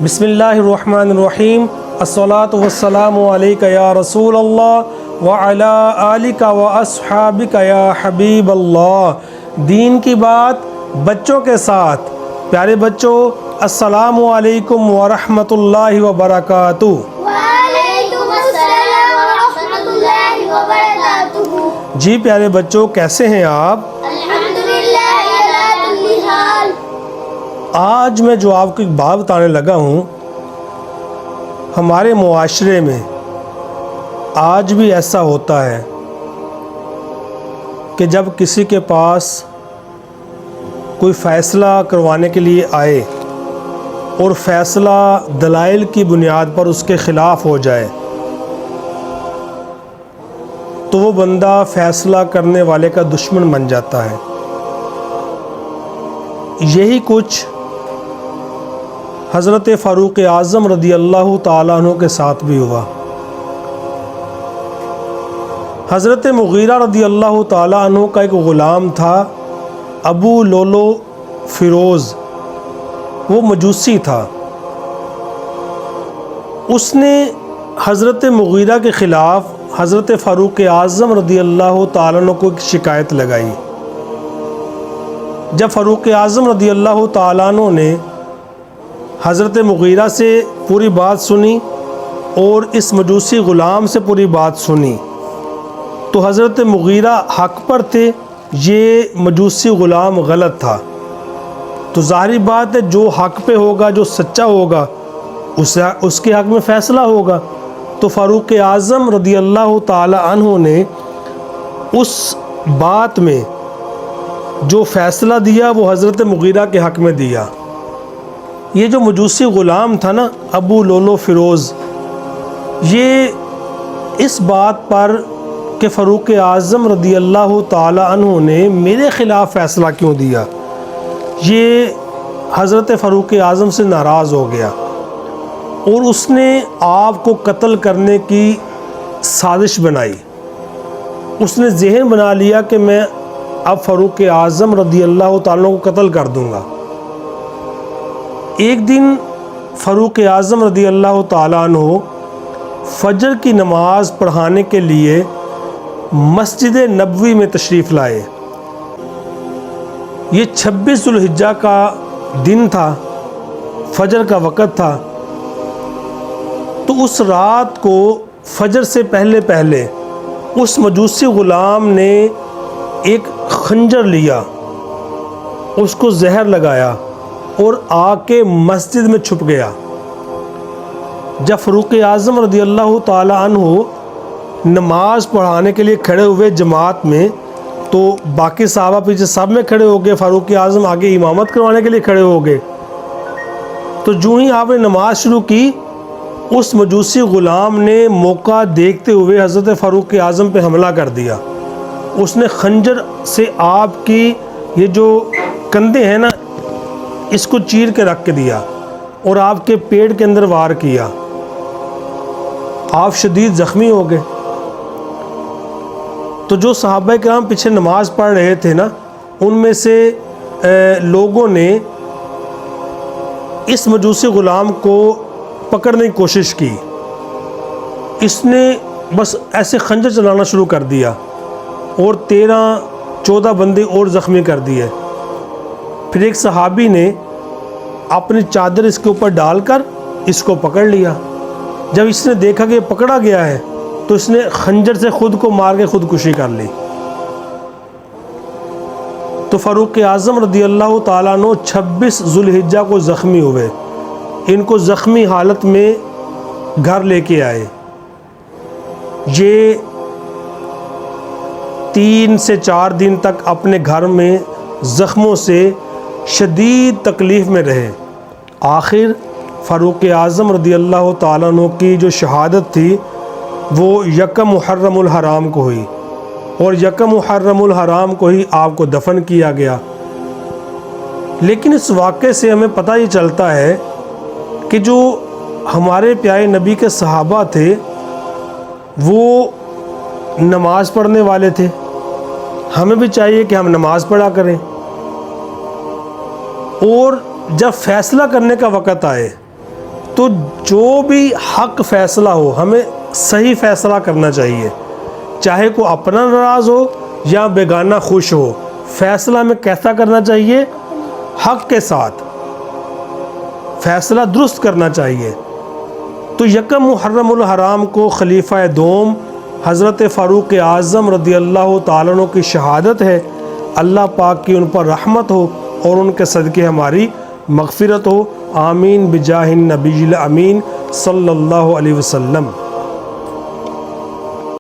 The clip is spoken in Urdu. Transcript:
بسم اللہ الرحمن الرحیم الصلاۃ والسلام علیک یا رسول اللہ وعلی آلک و اصحابک یا حبیب اللہ۔ دین کی بات بچوں کے ساتھ۔ پیارے بچوں، السلام علیکم ورحمۃ اللہ وبرکاتہ۔ وعلیکم السلام ورحمۃ اللہ وبرکاتہ۔ جی پیارے بچوں، کیسے ہیں آپ؟ الحمدللہ علی کل حال۔ آج میں جو آپ کو ایک بات بتانے لگا ہوں، ہمارے معاشرے میں آج بھی ایسا ہوتا ہے کہ جب کسی کے پاس کوئی فیصلہ کروانے کے لیے آئے اور فیصلہ دلائل کی بنیاد پر اس کے خلاف ہو جائے تو وہ بندہ فیصلہ کرنے والے کا دشمن بن جاتا ہے۔ یہی کچھ حضرت فاروق اعظم رضی اللہ تعالیٰ عنہ کے ساتھ بھی ہوا۔ حضرت مغیرہ رضی اللہ تعالیٰ عنہ کا ایک غلام تھا، ابو لولو فیروز، وہ مجوسی تھا۔ اس نے حضرت مغیرہ کے خلاف حضرت فاروق اعظم رضی اللہ تعالیٰ عنہ کو ایک شکایت لگائی۔ جب فاروق اعظم رضی اللہ تعالیٰ عنہ نے حضرت مغیرہ سے پوری بات سنی اور اس مجوسی غلام سے پوری بات سنی تو حضرت مغیرہ حق پر تھے، یہ مجوسی غلام غلط تھا۔ تو ظاہری بات ہے جو حق پہ ہوگا، جو سچا ہوگا، اس کے حق میں فیصلہ ہوگا۔ تو فاروق اعظم رضی اللہ تعالی عنہ نے اس بات میں جو فیصلہ دیا وہ حضرت مغیرہ کے حق میں دیا۔ یہ جو مجوسی غلام تھا نا، ابو لولو فیروز، یہ اس بات پر کہ فاروق اعظم رضی اللہ تعالی عنہ نے میرے خلاف فیصلہ کیوں دیا، یہ حضرت فاروق اعظم سے ناراض ہو گیا اور اس نے آپ کو قتل کرنے کی سازش بنائی۔ اس نے ذہن بنا لیا کہ میں اب فاروق اعظم رضی اللہ تعالیٰ کو قتل کر دوں گا۔ ایک دن فاروق اعظم رضی اللہ تعالیٰ عنہ فجر کی نماز پڑھانے کے لیے مسجد نبوی میں تشریف لائے۔ یہ 26 ذوالحجہ کا دن تھا، فجر کا وقت تھا۔ تو اس رات کو فجر سے پہلے اس مجوسی غلام نے ایک خنجر لیا، اس کو زہر لگایا اور آ کے مسجد میں چھپ گیا۔ جب فاروق اعظم رضی اللہ تعالی عنہ نماز پڑھانے کے لیے کھڑے ہوئے جماعت میں تو باقی صحابہ پیچھے سب میں کھڑے ہو گئے، فاروق اعظم آگے امامت کروانے کے لیے کھڑے ہو گئے۔ تو جو ہی آپ نے نماز شروع کی، اس مجوسی غلام نے موقع دیکھتے ہوئے حضرت فاروق اعظم پہ حملہ کر دیا۔ اس نے خنجر سے آپ کی یہ جو کندھے ہیں نا، اس کو چیر کے رکھ کے دیا اور آپ کے پیٹ کے اندر وار کیا۔ آپ شدید زخمی ہو گئے۔ تو جو صحابہ کرام پیچھے نماز پڑھ رہے تھے نا، ان میں سے لوگوں نے اس مجوسی غلام کو پکڑنے کی کوشش کی۔ اس نے بس ایسے خنجر چلانا شروع کر دیا اور 13-14 بندے اور زخمی کر دیے۔ پھر ایک صحابی نے اپنی چادر اس کے اوپر ڈال کر اس کو پکڑ لیا۔ جب اس نے دیکھا کہ یہ پکڑا گیا ہے تو اس نے خنجر سے خود کو مار کے خودکشی کر لی۔ تو فاروق اعظم رضی اللہ تعالیٰ عنہ 26 ذوالحجہ کو زخمی ہوئے۔ ان کو زخمی حالت میں گھر لے کے آئے۔ یہ 3 سے 4 دن تک اپنے گھر میں زخموں سے شدید تکلیف میں رہے۔ آخر فاروق اعظم رضی اللہ تعالیٰ عنہ کی جو شہادت تھی وہ 1 محرم الحرام کو ہوئی اور 1 محرم الحرام کو ہی آپ کو دفن کیا گیا۔ لیکن اس واقعے سے ہمیں پتہ یہ چلتا ہے کہ جو ہمارے پیارے نبی کے صحابہ تھے وہ نماز پڑھنے والے تھے۔ ہمیں بھی چاہیے کہ ہم نماز پڑھا کریں، اور جب فیصلہ کرنے کا وقت آئے تو جو بھی حق فیصلہ ہو ہمیں صحیح فیصلہ کرنا چاہیے، چاہے کوئی اپنا ناراض ہو یا بیگانہ خوش ہو، فیصلہ ہمیں کیسا کرنا چاہیے؟ حق کے ساتھ فیصلہ درست کرنا چاہیے۔ تو یکم محرم الحرام کو خلیفہ دوم حضرت فاروق اعظم رضی اللہ تعالیٰ عنہ کی شہادت ہے، اللہ پاک کی ان پر رحمت ہو اور ان کے صدقے ہماری مغفرت ہو، آمین بجاہ النبی الامین صلی اللہ علیہ وسلم۔